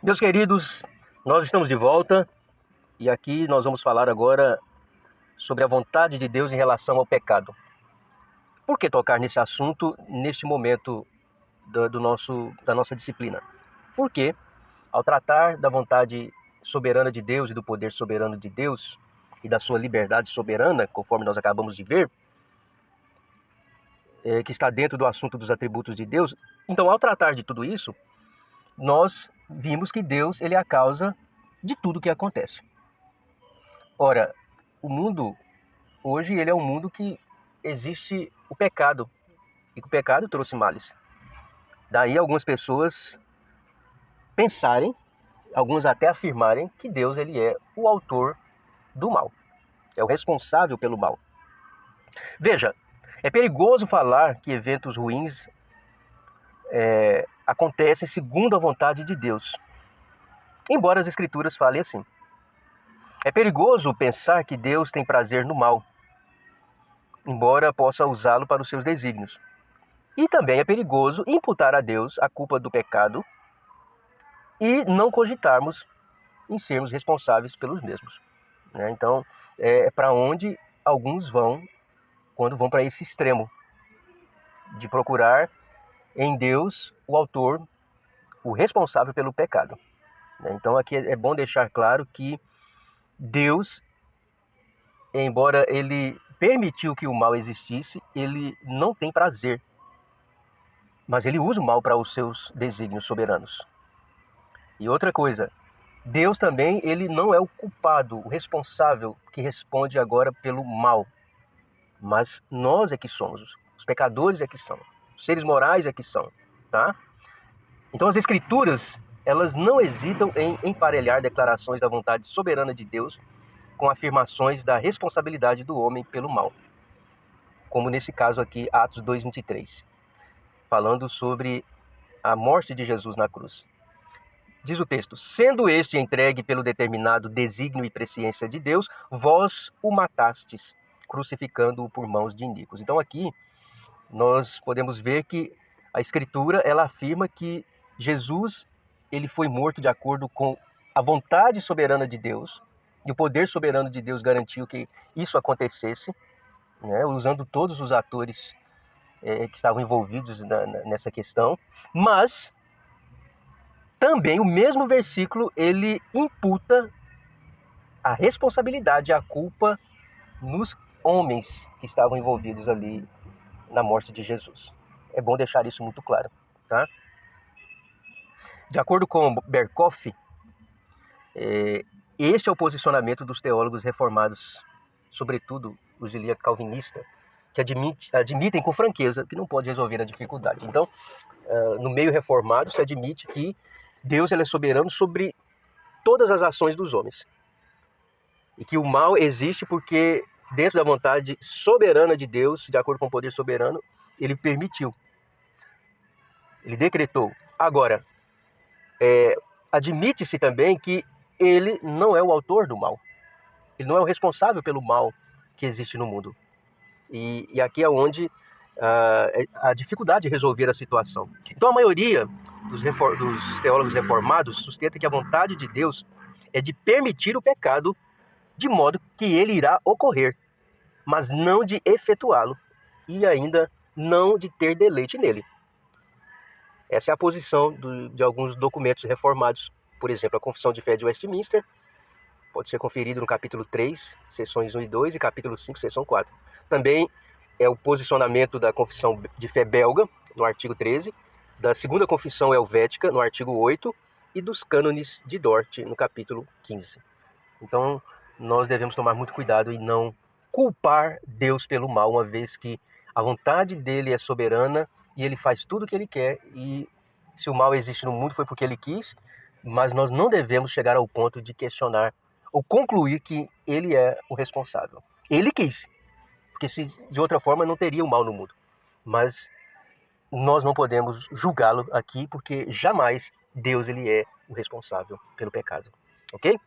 Meus queridos, nós estamos de volta e aqui nós vamos falar agora sobre a vontade de Deus em relação ao pecado. Por que tocar nesse assunto neste momento da nossa disciplina? Porque, ao tratar da vontade soberana de Deus e do poder soberano de Deus e da sua liberdade soberana, conforme nós acabamos de ver, que está dentro do assunto dos atributos de Deus, então, ao tratar de tudo isso, nós vimos que Deus ele é a causa de tudo que acontece. Ora, o mundo hoje ele é um mundo que existe o pecado e que o pecado trouxe males. Daí algumas pessoas pensarem, alguns até afirmarem que Deus ele é o autor do mal, é o responsável pelo mal. Veja, é perigoso falar que eventos ruins acontecem segundo a vontade de Deus, embora as Escrituras falem assim. É perigoso pensar que Deus tem prazer no mal, embora possa usá-lo para os seus desígnios. E também é perigoso imputar a Deus a culpa do pecado e não cogitarmos em sermos responsáveis pelos mesmos. Então, é para onde alguns vão quando vão para esse extremo de procurar em Deus o autor, o responsável pelo pecado. Então, aqui é bom deixar claro que Deus, embora ele permitiu que o mal existisse, ele não tem prazer, mas ele usa o mal para os seus desígnios soberanos. E outra coisa, Deus também, ele não é o culpado, o responsável que responde agora pelo mal. Mas nós é que somos, os pecadores é que são, os seres morais é que são, tá? Então as Escrituras, elas não hesitam em emparelhar declarações da vontade soberana de Deus com afirmações da responsabilidade do homem pelo mal. Como nesse caso aqui, Atos 2:23, falando sobre a morte de Jesus na cruz. Diz o texto, sendo este entregue pelo determinado desígnio e presciência de Deus, vós o matastes, crucificando-o por mãos de iníquos. Então aqui nós podemos ver que a Escritura ela afirma que Jesus ele foi morto de acordo com a vontade soberana de Deus, e o poder soberano de Deus garantiu que isso acontecesse, usando todos os atores que estavam envolvidos nessa questão, mas também o mesmo versículo, ele imputa a responsabilidade, a culpa nos homens que estavam envolvidos ali na morte de Jesus. É bom deixar isso muito claro, tá? De acordo com Berkoff, este é o posicionamento dos teólogos reformados, sobretudo os de linha calvinista, que admitem com franqueza que não pode resolver a dificuldade. Então, no meio reformado, se admite que Deus ele é soberano sobre todas as ações dos homens. E que o mal existe porque, dentro da vontade soberana de Deus, de acordo com o poder soberano, ele permitiu. Ele decretou. Agora, admite-se também que ele não é o autor do mal. Ele não é o responsável pelo mal que existe no mundo. E aqui é onde a dificuldade de resolver a situação. Então, a maioria dos teólogos reformados sustenta que a vontade de Deus é de permitir o pecado de modo que ele irá ocorrer, mas não de efetuá-lo e ainda não de ter deleite nele. Essa é a posição de alguns documentos reformados, por exemplo, a Confissão de Fé de Westminster, pode ser conferido no capítulo 3, seções 1 e 2, e capítulo 5, seção 4. Também é o posicionamento da Confissão de Fé belga, no artigo 13, da Segunda Confissão Helvética, no artigo 8, e dos Cânones de Dort, no capítulo 15. Então, nós devemos tomar muito cuidado e não culpar Deus pelo mal, uma vez que a vontade dele é soberana e ele faz tudo o que ele quer, e se o mal existe no mundo foi porque ele quis, mas nós não devemos chegar ao ponto de questionar ou concluir que ele é o responsável. Ele quis, porque se de outra forma não teria o mal no mundo. Mas nós não podemos julgá-lo aqui, porque jamais Deus ele é o responsável pelo pecado. Ok?